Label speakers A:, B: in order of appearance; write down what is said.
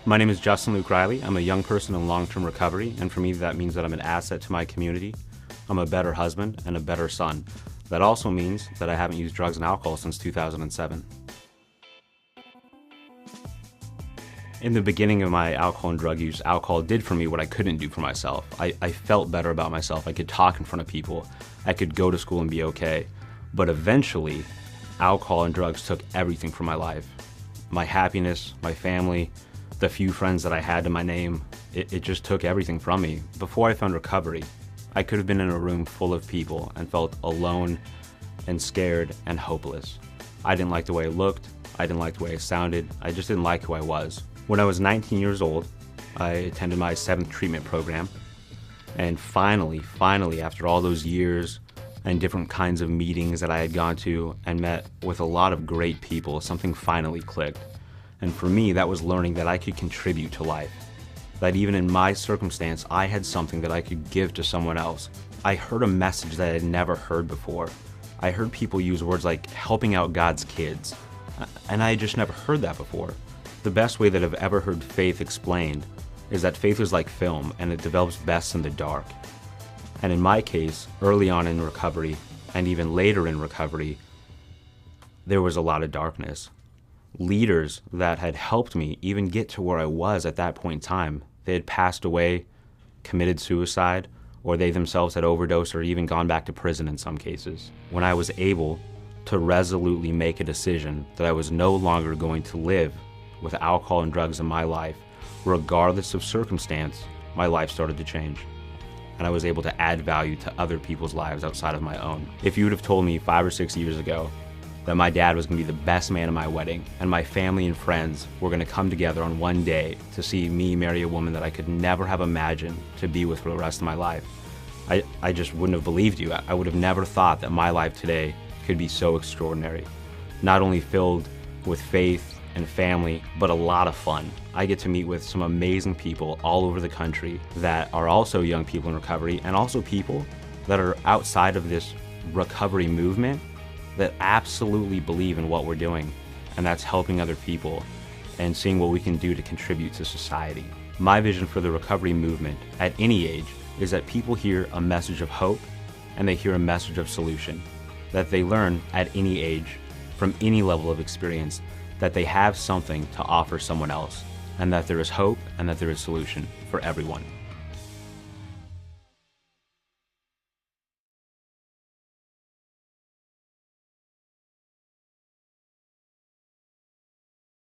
A: My name is Justin Luke Riley. I'm a young person in long-term recovery, and for me that means that I'm an asset to my community. I'm a better husband and a better son. That also means that I haven't used drugs and alcohol since 2007. In the beginning of my alcohol and drug use, alcohol did for me what I couldn't do for myself. I felt better about myself. I could talk in front of people. I could go to school and be okay. But eventually, alcohol and drugs took everything from my life. My happiness, my family, the few friends that I had to my name, it just took everything from me. Before I found recovery, I could have been in a room full of people and felt alone and scared and hopeless. I didn't like the way I looked. I didn't like the way I sounded. I just didn't like who I was. When I was 19 years old, I attended my 7th treatment program. And finally, after all those years and different kinds of meetings that I had gone to and met with a lot of great people, something finally clicked. And for me, that was learning that I could contribute to life. That even in my circumstance, I had something that I could give to someone else. I heard a message that I had never heard before. I heard people use words like helping out God's kids. And I had just never heard that before. The best way that I've ever heard faith explained is that faith is like film and it develops best in the dark. And in my case, early on in recovery, and even later in recovery, there was a lot of darkness. Leaders that had helped me even get to where I was at that point in time, they had passed away, committed suicide, or they themselves had overdosed or even gone back to prison in some cases. When I was able to resolutely make a decision that I was no longer going to live with alcohol and drugs in my life, regardless of circumstance, my life started to change. And I was able to add value to other people's lives outside of my own. If you would have told me 5 or 6 years ago that my dad was going to be the best man at my wedding and my family and friends were going to come together on one day to see me marry a woman that I could never have imagined to be with for the rest of my life, I just wouldn't have believed you. I would have never thought that my life today could be so extraordinary. Not only filled with faith and family, but a lot of fun. I get to meet with some amazing people all over the country that are also young people in recovery and also people that are outside of this recovery movement that absolutely believe in what we're doing, and that's helping other people and seeing what we can do to contribute to society. My vision for the recovery movement at any age is that people hear a message of hope and they hear a message of solution, that they learn at any age, from any level of experience, that they have something to offer someone else, and that there is hope and that there is solution for everyone.